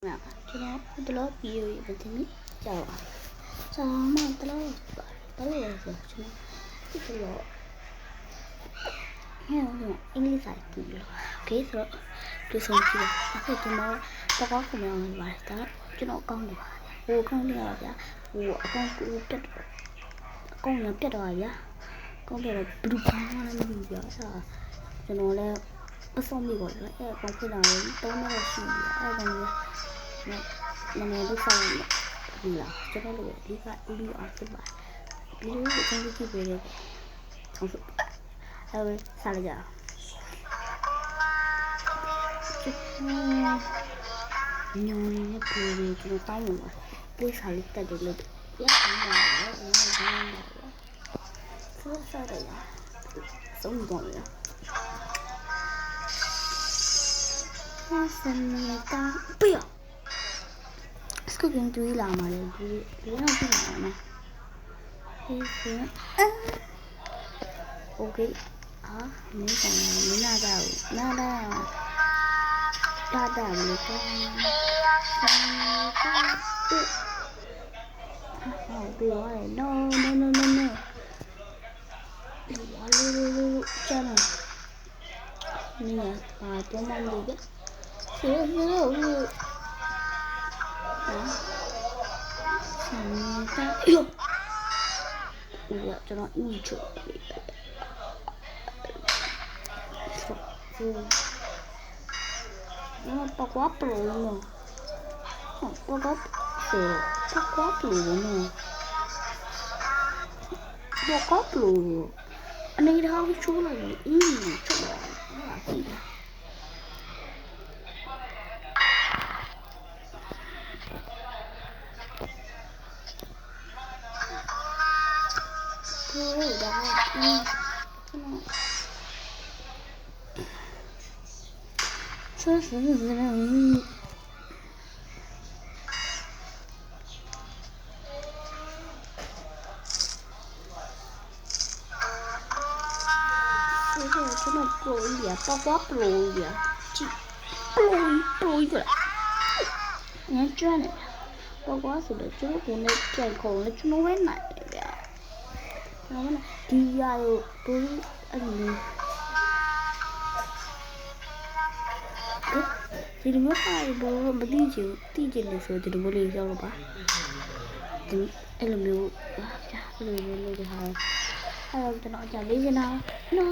ကျွန်တော်တို့ဗီဒီယိုရေးတင်ပြီးကြောက်ပါတယ်။ဆောင်းမတလို့ဆိုကျွန်တော်ဒီလိုဟဲ့အင်္ဂလိပ်စာပြီးလို့โอเคဆိုတော့ဒီဆုံးကြည့်အခုကျွန်တော်တော့ခေါင်းမအောင်ပါတယ်ဒါကျွန်တော်ကောင်းတယ်ဟိုကောင်းတယ်ပါဗျာဟိုအကောင့်ကိုပြတ်အကောင့်ရပြတ်တော့ဗျာကောင်းတယ်တော့ဘလူးဘာမှလည်းမပြီးဗျာအဲ့ဒါကျွန်တော်လည်းအဆုံးမိပါတော့အဲ့ကောင်းဖြစ်တာလည်း3မိနစ်ရှိပြီအဲ့ဒါလည်းနည်းနည်းလောက်ဆောင်ပြီလားကျွန်တော်တို့ဒီကဦးလူအောင်ဖြစ်ပါတယ်ဒီလိုအဆုံးကြည့်ပေးတယ်အောင်ဆိုအဲ့စားလိုက်ကြညောင်းနေပြေးပြီးကျွန်တော်တောင်းလို့ပါပြေးစားလိုက်တက်တယ်လို့ရအောင်ပါတော့ဆိုစားတယ်ဆုံးတော့ရစနေတာပြရစကူကင်းတူလာမှာလေဒီတော့ပြလာမှာဟေးစโอเคမင်းဆောင်မင်းနာတော့နားတာလေကောင်းဟုတ်ပြီရော no ဒီဝါလေးကျန်နေပါတော့မှလို့ဆေးရောတာယောကျွန်တော်အင်းချိုPoco aplomo. Poco aplomo. Poco aplomo. Anh ấy đang chú này chú đó. Thôi đó. Sao sao sao chúng nó ploi vậy, bao ploi vậy, chị ploi vậy, nhớ chưa này, bao quá rồi đấy chúng nó cũng này chạy khổ này chúng nó quét lại vậy, nó nói đi ra rồi tôi anh thì đừng có phải bố mà đi chơi này rồi thì đừng có đi đâu đâu ba thì em làm điều chả cái gì luôn thì hả cho nó chả đi thế nào nó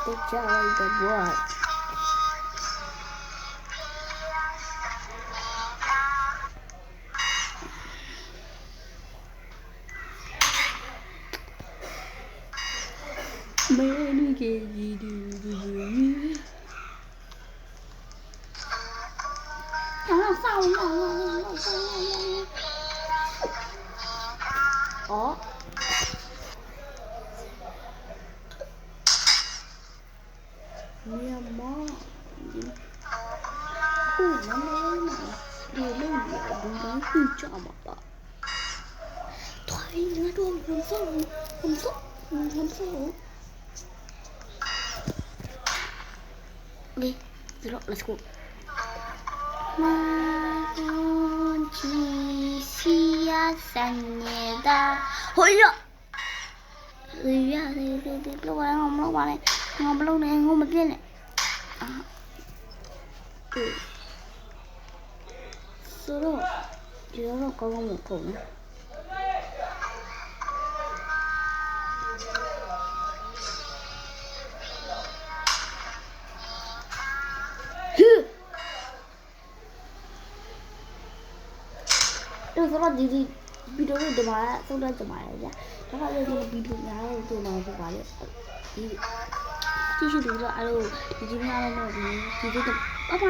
tôi chơi cái bữa mấy cái gì làm sao mía mó nó mới mà điều đâu vậy đúng đó cứ cho mà thoải nó đuông không sao đi rồi let's go 마치시야 쌍니다 홀려 으야 lúc này ngom một viên này số đó chỉ nó có một củ nữa Được rồi đi video này để mà xong ra chụp ảnh nhá. Các bạn lên video nhá tôi nói cho bạn đi. Chứ đừng có alo, thì chúng ta nó thì tôi